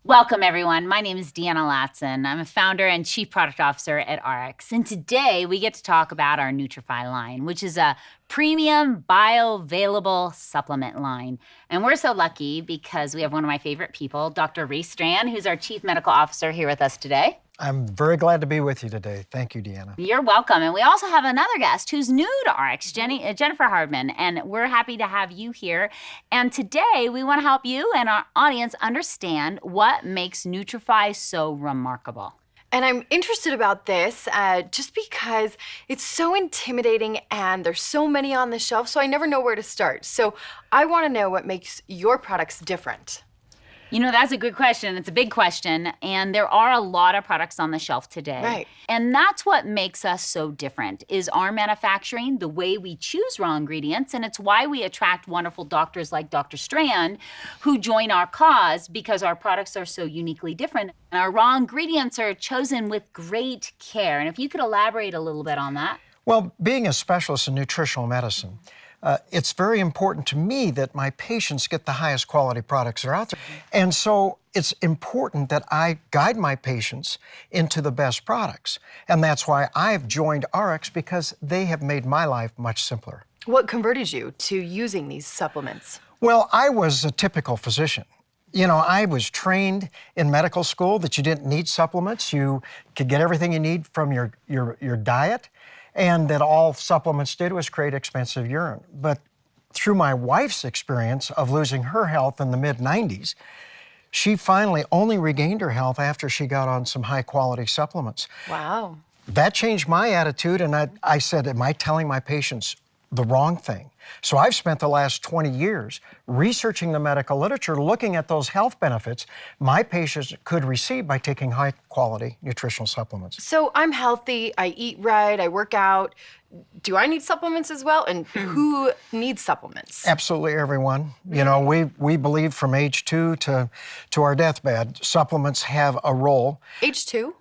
Welcome, everyone. My name is Deanna Latson. I'm a founder and chief product officer at ARIIX. And today we get to talk about our NUTRIFII line, which is a premium bioavailable supplement line. And we're so lucky because we have one of my favorite people, Dr. Ray Strand, who's our chief medical officer here with us today. I'm very glad to be with you today. Thank you, Deanna. You're welcome. And we also have another guest who's new to ARIIX, Jennifer Hardman, and we're happy to have you here. And today we want to help you and our audience understand what makes NUTRIFII so remarkable. And I'm interested about this just because it's so intimidating and there's so many on the shelf, so I never know where to start. So I want to know what makes your products different. You know, that's a good question. It's a big question. And there are a lot of products on the shelf today. Right. And that's what makes us so different, is our manufacturing, the way we choose raw ingredients. And it's why we attract wonderful doctors like Dr. Strand who join our cause, because our products are so uniquely different. And our raw ingredients are chosen with great care. And if you could elaborate a little bit on that. Well, being a specialist in nutritional medicine, it's very important to me that my patients get the highest quality products that are out there. And so it's important that I guide my patients into the best products. And that's why I've joined ARIIX, because they have made my life much simpler. What converted you to using these supplements? Well, I was a typical physician. You know, I was trained in medical school that you didn't need supplements. You could get everything you need from your diet, and that all supplements did was create expensive urine. But through my wife's experience of losing her health in the mid-90s, she finally only regained her health after she got on some high-quality supplements. Wow. That changed my attitude, and I said, am I telling my patients the wrong thing? So I've spent the last 20 years researching the medical literature, looking at those health benefits my patients could receive by taking high-quality nutritional supplements. So I'm healthy, I eat right, I work out. Do I need supplements as well? And who needs supplements? Absolutely everyone. You know, we believe from age 2 to our deathbed, supplements have a role. Age 2?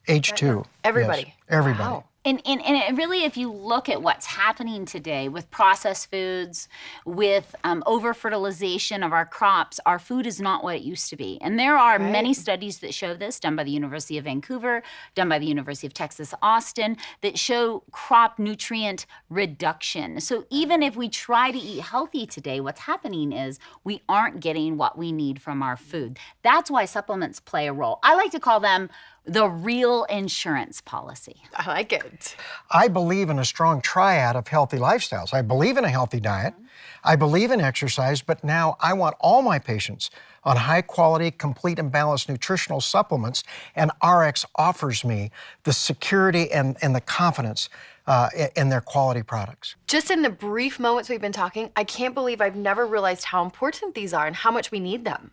Age 2. Everybody? Yes, everybody. Wow. And it really, if you look at what's happening today with processed foods, with over-fertilization of our crops, our food is not what it used to be. And there are many studies that show this, done by the University of Vancouver, done by the University of Texas, Austin, that show crop nutrient reduction. So even if we try to eat healthy today, what's happening is we aren't getting what we need from our food. That's why supplements play a role. I like to call them the real insurance policy. I like it. I believe in a strong triad of healthy lifestyles. I believe in a healthy diet. I believe in exercise, but now I want all my patients on high-quality, complete and balanced nutritional supplements, and ARIIX offers me the security and the confidence in their quality products. Just in the brief moments we've been talking, I can't believe I've never realized how important these are and how much we need them.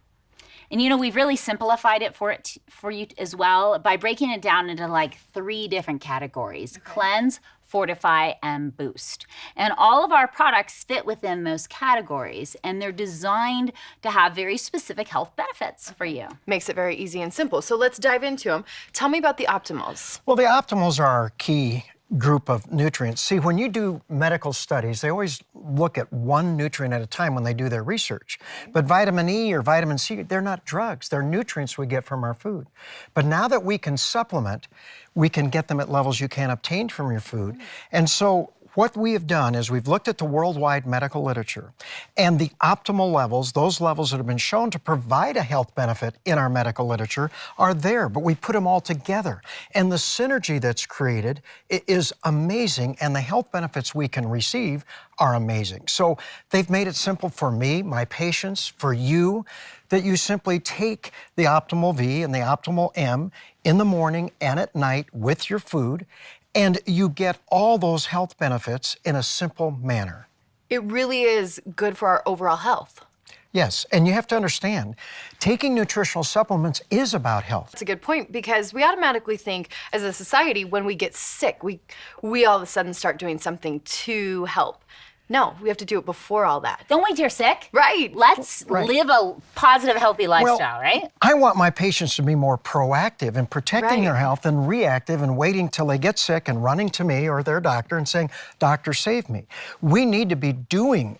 And you know, we've really simplified it for you as well by breaking it down into like 3 different categories: cleanse, fortify, and boost. And all of our products fit within those categories, and they're designed to have very specific health benefits for you. Makes it very easy and simple. So let's dive into them. Tell me about the optimals. Well, the optimals are our key group of nutrients. See, when you do medical studies, they always look at one nutrient at a time when they do their research. But vitamin E or vitamin C, they're not drugs. They're nutrients we get from our food. But now that we can supplement, we can get them at levels you can't obtain from your food. And so what we have done is we've looked at the worldwide medical literature, and the optimal levels, those levels that have been shown to provide a health benefit in our medical literature, are there, but we put them all together. And the synergy that's created is amazing, and the health benefits we can receive are amazing. So they've made it simple for me, my patients, for you, that you simply take the Optimal V and the Optimal M in the morning and at night with your food, and you get all those health benefits in a simple manner. It really is good for our overall health. Yes, and you have to understand, taking nutritional supplements is about health. That's a good point, because we automatically think, as a society, when we get sick, we all of a sudden start doing something to help. No, we have to do it before all that. Don't wait till you're sick. Right. Let's live a positive, healthy lifestyle, right? I want my patients to be more proactive in protecting their health than reactive and waiting till they get sick and running to me or their doctor and saying, "Doctor, save me." We need to be doing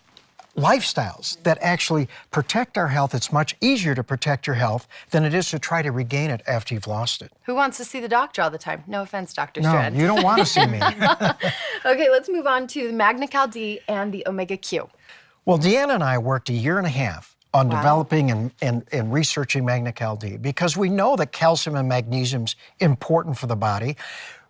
lifestyles that actually protect our health. It's much easier to protect your health than it is to try to regain it after you've lost it. Who wants to see the doctor all the time? No offense, Dr. No, Strand. you don't want to see me. Okay, let's move on to the Magna-Cal D and the Omega Q. Well, Deanna and I worked a year and a half on developing and researching Magna-Cal D because we know that calcium and magnesium's important for the body.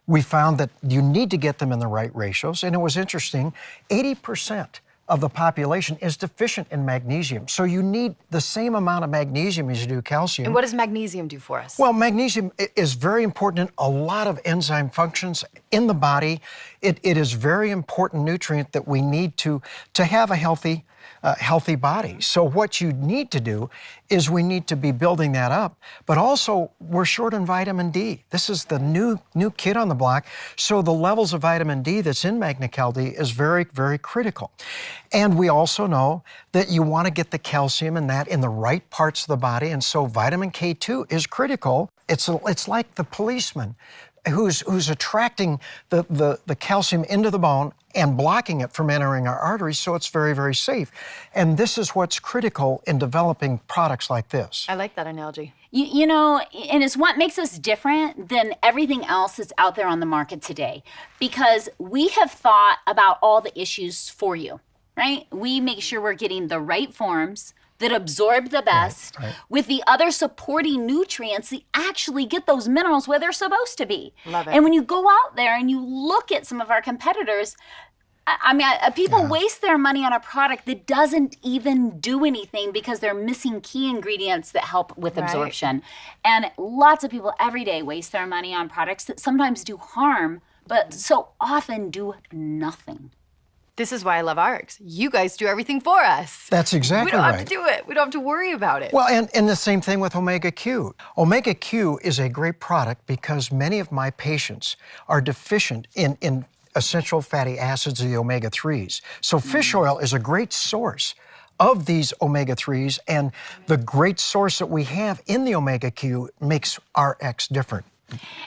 We found that you need to get them in the right ratios, and it was interesting, 80% of the population is deficient in magnesium. So you need the same amount of magnesium as you do calcium. And what does magnesium do for us? Well, magnesium is very important in a lot of enzyme functions in the body. It is very important nutrient that we need to have a healthy body. So what you need to do is we need to be building that up, but also we're short on vitamin D. This is the new kid on the block. So the levels of vitamin D that's in Magna-Cal D is very, very critical. And we also know that you want to get the calcium in that in the right parts of the body. And so vitamin K2 is critical. It's like the policeman who's attracting the calcium into the bone and blocking it from entering our arteries, so it's very, very safe. And this is what's critical in developing products like this. I like that analogy. You know, and it's what makes us different than everything else that's out there on the market today, because we have thought about all the issues for you, right? We make sure we're getting the right forms that absorb the best with the other supporting nutrients that actually get those minerals where they're supposed to be. Love it. And when you go out there and you look at some of our competitors, I mean, people waste their money on a product that doesn't even do anything because they're missing key ingredients that help with absorption. And lots of people every day waste their money on products that sometimes do harm, but so often do nothing. This is why I love ARIIX. You guys do everything for us. That's exactly right. We don't have to do it. We don't have to worry about it. Well, and the same thing with Omega Q. Omega Q is a great product because many of my patients are deficient in essential fatty acids of the omega-3s. So fish oil is a great source of these omega-3s, and the great source that we have in the Omega Q makes ARIIX different.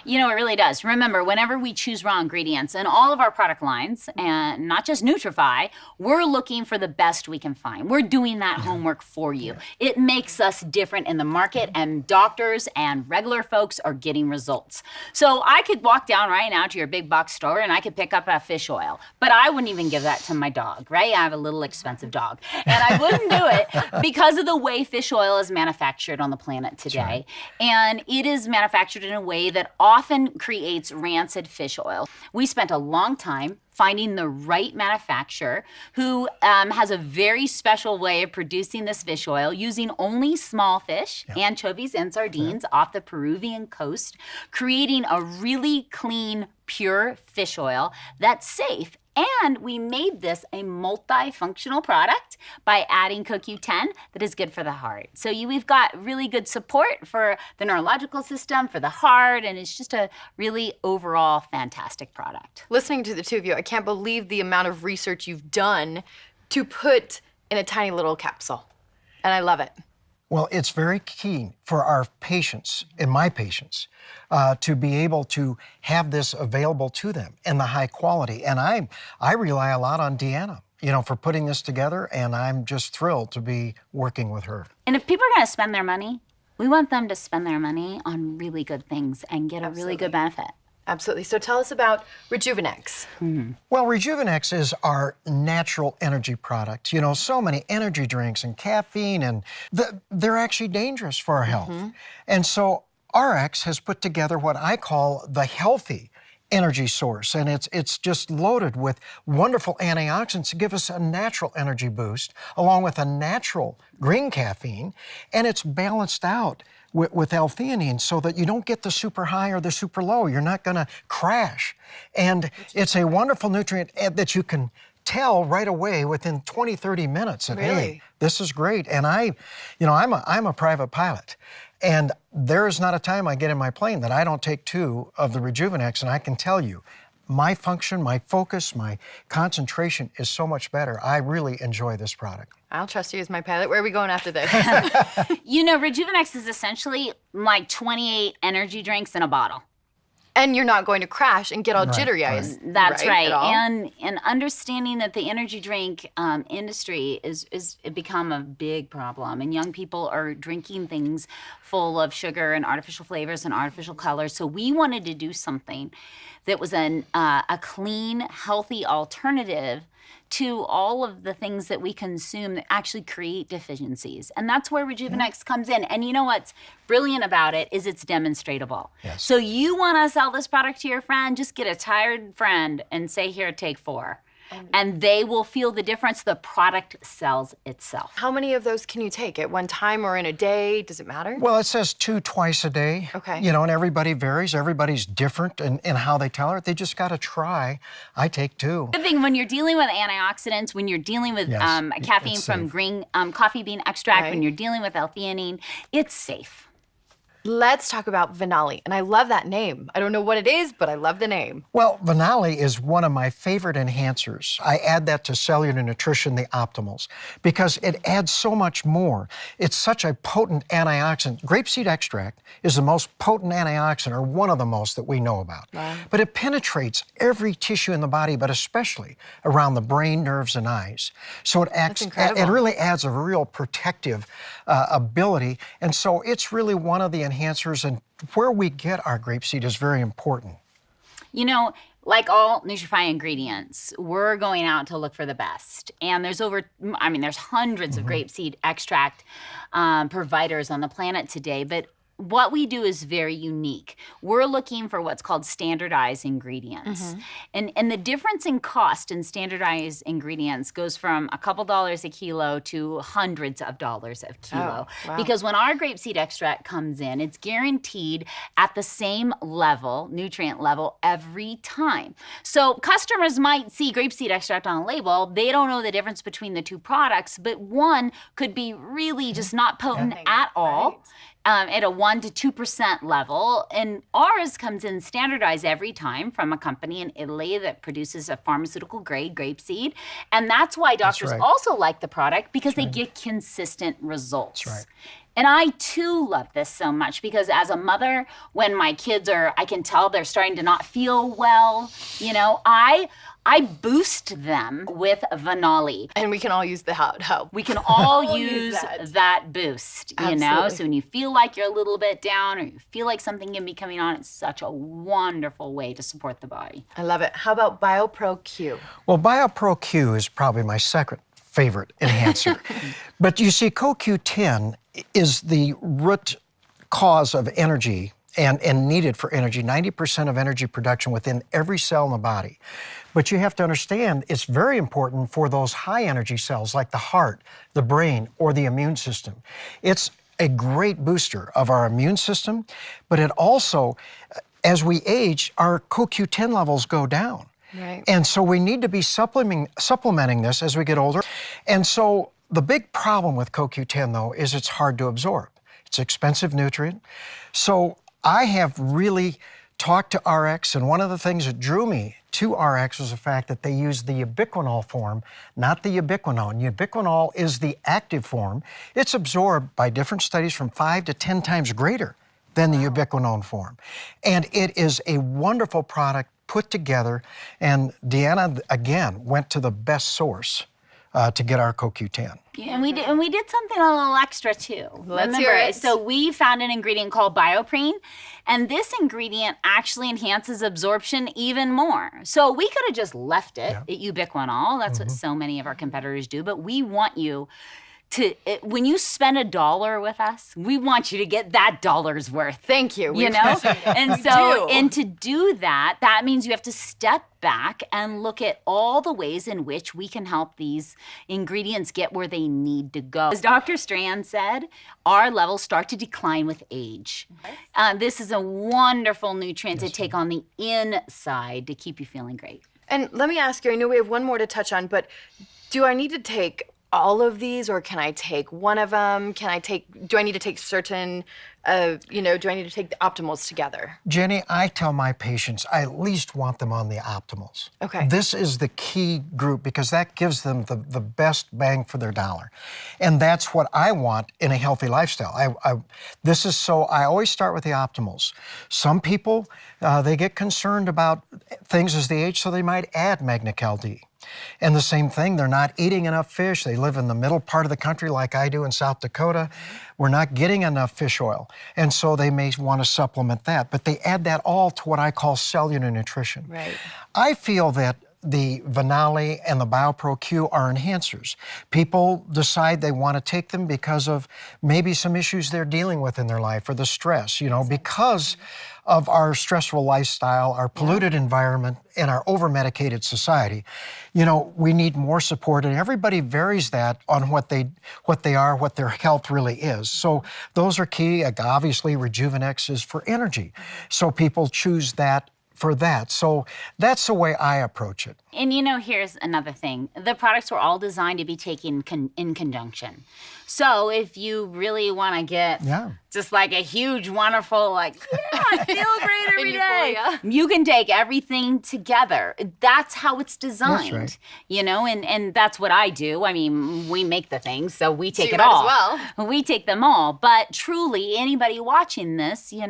You know, it really does. Remember, whenever we choose raw ingredients in all of our product lines, and not just NUTRIFII, we're looking for the best we can find. We're doing that homework for you. It makes us different in the market, and doctors and regular folks are getting results. So I could walk down right now to your big box store and I could pick up a fish oil, but I wouldn't even give that to my dog, right? I have a little expensive dog, and I wouldn't do it because of the way fish oil is manufactured on the planet today. And it is manufactured in a way that often creates rancid fish oil. We spent a long time finding the right manufacturer who has a very special way of producing this fish oil using only small fish, anchovies and sardines off the Peruvian coast, creating a really clean, pure fish oil that's safe. And we made this a multifunctional product by adding CoQ10 that is good for the heart. So we've got really good support for the neurological system, for the heart, and it's just a really overall fantastic product. Listening to the two of you, I can't believe the amount of research you've done to put in a tiny little capsule. And I love it. Well, it's very key for our patients, and my patients, to be able to have this available to them in the high quality. And I rely a lot on Deanna, you know, for putting this together, and I'm just thrilled to be working with her. And if people are going to spend their money, we want them to spend their money on really good things and get a really good benefit. Absolutely. So tell us about Rejuvenex. Well, Rejuvenex is our natural energy product. You know, so many energy drinks and caffeine, and they're actually dangerous for our health. And so ARIIX has put together what I call the healthy energy source, and it's just loaded with wonderful antioxidants to give us a natural energy boost, along with a natural green caffeine, and it's balanced out with L-theanine so that you don't get the super high or the super low. You're not going to crash. And it's a wonderful nutrient that you can tell right away within 20, 30 minutes that, hey, this is great. And I'm a private pilot. And there is not a time I get in my plane that I don't take 2 of the Rejuvenex, and I can tell you, my function, my focus, my concentration is so much better. I really enjoy this product. I'll trust you as my pilot. Where are we going after this? You know, Rejuvenex is essentially like 28 energy drinks in a bottle. And you're not going to crash and get all jittery eyes. That's right. At all. And understanding that the energy drink industry is it become a big problem, and young people are drinking things full of sugar and artificial flavors and artificial colors. So we wanted to do something that was a clean, healthy alternative to all of the things that we consume that actually create deficiencies. And that's where Rejuvenex comes in. And you know what's brilliant about it is it's demonstratable. Yes. So you want to sell this product to your friend, just get a tired friend and say, here, take 4. And they will feel the difference. The product sells itself. How many of those can you take at one time or in a day? Does it matter? Well, it says 2 twice a day. Okay. You know, and everybody varies. Everybody's different in how they tolerate. They just got to try. I take 2. Good thing when you're dealing with antioxidants, when you're dealing with Yes, caffeine it's from safe. green coffee bean extract, Right. when you're dealing with L-theanine, it's safe. Let's talk about Venali. And I love that name. I don't know what it is, but I love the name. Well, Venali is one of my favorite enhancers. I add that to cellular nutrition, the optimals, because it adds so much more. It's such a potent antioxidant. Grapeseed extract is the most potent antioxidant, or one of the most that we know about. Wow. But it penetrates every tissue in the body, but especially around the brain, nerves, and eyes. So it acts, incredible. it really adds a real protective ability. And so it's really one of the enhancers, and where we get our grapeseed is very important. You know, like all NUTRIFII ingredients, we're going out to look for the best. And there's there's hundreds of grapeseed extract providers on the planet today, but what we do is very unique. We're looking for what's called standardized ingredients. And the difference in cost in standardized ingredients goes from a couple dollars a kilo to hundreds of dollars a kilo. Oh, wow. Because when our grapeseed extract comes in, it's guaranteed at the same level, nutrient level, every time. So customers might see grapeseed extract on a label. They don't know the difference between the 2 products, but one could be really just not potent at all. At a 1 to 2% level, and ours comes in standardized every time from a company in Italy that produces a pharmaceutical grade grapeseed, and that's why doctors right. also like the product, because they get consistent results. That's right. And I too love this so much, because as a mother, when my kids I can tell they're starting to not feel well, you know, I boost them with Venali. And we can all use the help. We can all All use use that boost, you know? Absolutely. So when you feel like you're a little bit down, or you feel like something can be coming on, it's such a wonderful way to support the body. I love it. How about BioPro Q? Well, BioPro Q is probably my second favorite enhancer. But you see, CoQ10 is the root cause of energy and needed for energy, 90% of energy production within every cell in the body. But you have to understand, it's very important for those high energy cells like the heart, the brain, or the immune system. It's a great booster of our immune system, but it also, as we age, our CoQ10 levels go down. Right. And so we need to be supplementing this as we get older. And so the big problem with CoQ10, though, is it's hard to absorb. It's an expensive nutrient. So I have really talked to ARIIX, and one of the things that drew me to ARIIX was the fact that they use the ubiquinol form, not the ubiquinone. Ubiquinol is the active form. It's absorbed by different studies from 5 to 10 times greater than the ubiquinone form. And it is a wonderful product put together, and Deanna, again, went to the best source to get our CoQ10. And we did something a little extra too. Let's hear it. So we found an ingredient called bioprene, and this ingredient actually enhances absorption even more. So we could have just left it at ubiquinol. That's what so many of our competitors do. But we want you to, when you spend $1 with us, we want you to get that dollar's worth. Thank you. You know? And so, do. and to do that, that means you have to step back and look at all the ways in which we can help these ingredients get where they need to go. As Dr. Strand said, our levels start to decline with age. This is a wonderful nutrient to take on the inside to keep you feeling great. And let me ask you, I know we have one more to touch on, but do I need to take all of these, or can I take one of them? Do I need to take certain, do I need to take the optimals together? Jenny, I tell my patients I at least want them on the optimals. Okay. This is the key group because that gives them the best bang for their dollar. And that's what I want in a healthy lifestyle. I always start with the optimals. Some people, they get concerned about things as they age, so they might add Magna-Cal D. And the same thing, they're not eating enough fish. They live in the middle part of the country like I do in South Dakota. We're not getting enough fish oil. And so they may want to supplement that. But they add that all to what I call cellular nutrition. Right. I feel that the Venali and the BioPro Q are enhancers. People decide they want to take them because of maybe some issues they're dealing with in their life or the stress, because of our stressful lifestyle, our polluted environment, and our over-medicated society. We need more support, and everybody varies that on what they are, what their health really is. So those are key. Obviously, Rejuvenex is for energy. So people choose that for that. So that's the way I approach it. And here's another thing. The products were all designed to be taken in conjunction. So if you really want to get just like a huge, wonderful, I feel great every day, you can take everything together. That's how it's designed. That's right. And that's what I do. I mean, we make the things, so we take you it might all. as well. We take them all. But truly, anybody watching this, you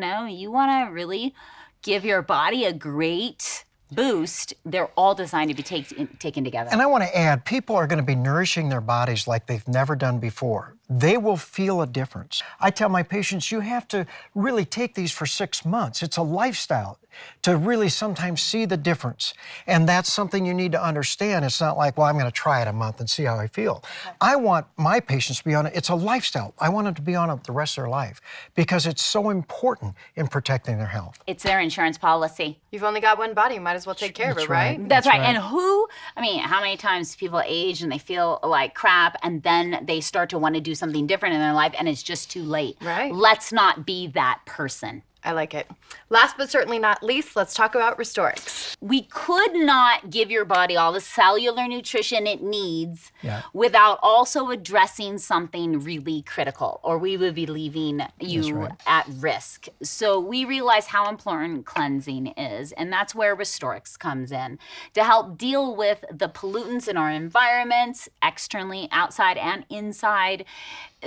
want to really give your body a great boost. They're all designed to be taken together. And I want to add, people are going to be nourishing their bodies like they've never done before. They will feel a difference. I tell my patients, you have to really take these for 6 months. It's a lifestyle to really sometimes see the difference. And that's something you need to understand. It's not like, well, I'm going to try it a month and see how I feel. I want my patients to be on it. It's a lifestyle. I want them to be on it the rest of their life because it's so important in protecting their health. It's their insurance policy. You've only got one body. You might as well take care of it, right? That's right. And how many times people age and they feel like crap and then they start to want to do something different in their life and it's just too late. Right. Let's not be that person. I like it. Last but certainly not least, let's talk about RestoreX. We could not give your body all the cellular nutrition it needs without also addressing something really critical, or we would be leaving you at risk. So we realize how important cleansing is, and that's where RestoreX comes in to help deal with the pollutants in our environments, externally, outside, and inside,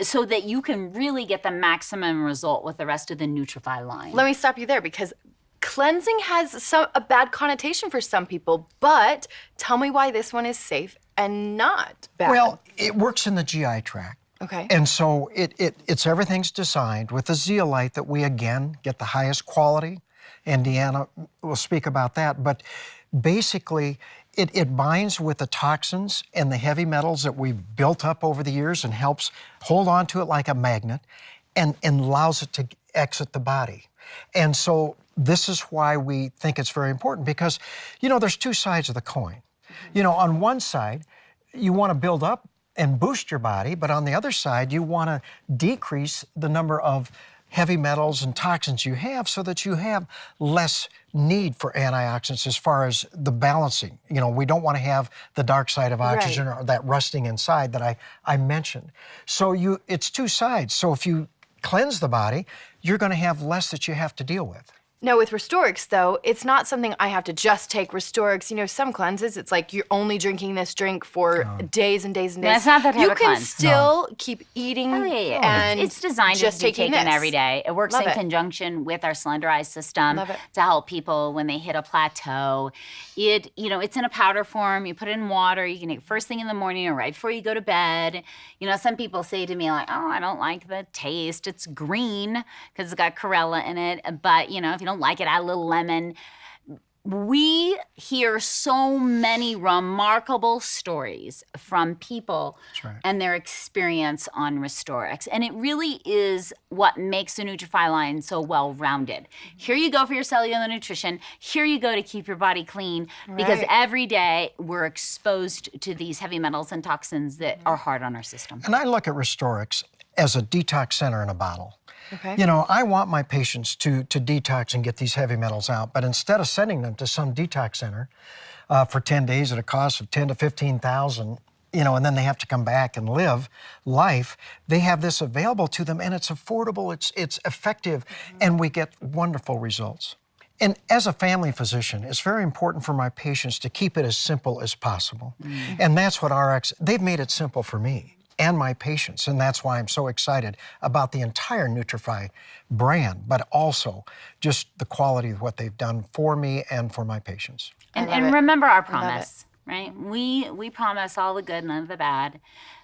so that you can really get the maximum result with the rest of the NUTRIFII line. Let me stop you there because cleansing has a bad connotation for some people, but tell me why this one is safe and not bad. Well, it works in the GI tract. Okay. And so everything's designed with a zeolite that we, again, get the highest quality. And Deanna will speak about that. But basically, it binds with the toxins and the heavy metals that we've built up over the years and helps hold on to it like a magnet and allows it to exit the body. And so this is why we think it's very important because, there's two sides of the coin. On one side, you want to build up and boost your body, but on the other side, you want to decrease the number of heavy metals and toxins you have so that you have less need for antioxidants as far as the balancing. We don't want to have the dark side of oxygen or that rusting inside that I mentioned. So it's two sides. So if you cleanse the body, you're going to have less that you have to deal with. Now with RestoreX though, it's not something I have to just take RestoreX. Some cleanses, it's like you're only drinking this drink for days and days and days. That's not that type you of can cleanse. still keep eating and it's designed just to be taking taken this. every day. It works Love in it. conjunction with our slenderized system Love it. to help people when they hit a plateau. It's in a powder form. You put it in water. You can take it first thing in the morning or right before you go to bed. Some people say to me like, oh, I don't like the taste. It's green because it's got chlorella in it. But, if you don't like it, add a little lemon. We hear so many remarkable stories from people and their experience on RestoreX. And it really is what makes the NUTRIFII line so well-rounded. Here you go for your cellular nutrition. Here you go to keep your body clean because every day we're exposed to these heavy metals and toxins that are hard on our system. And I look at RestoreX as a detox center in a bottle. Okay. I want my patients to detox and get these heavy metals out, but instead of sending them to some detox center for 10 days at a cost of $10,000 to $15,000, and then they have to come back and live life. They have this available to them, and it's affordable, it's effective, and we get wonderful results. And as a family physician, it's very important for my patients to keep it as simple as possible. And that's what ARIIX, they've made it simple for me and my patients, and that's why I'm so excited about the entire NUTRIFII brand, but also just the quality of what they've done for me and for my patients. And remember our promise, right? We promise all the good, none of the bad,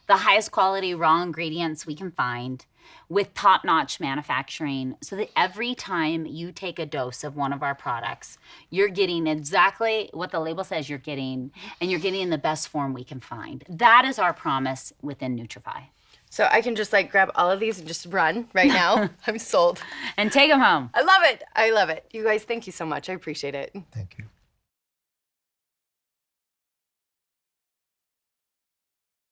the highest quality raw ingredients we can find with top-notch manufacturing, so that every time you take a dose of one of our products, you're getting exactly what the label says you're getting, and you're getting in the best form we can find. That is our promise within NUTRIFII. So I can just like grab all of these and just run right now. I'm sold. And take them home. I love it. I love it. You guys, thank you so much. I appreciate it. Thank you.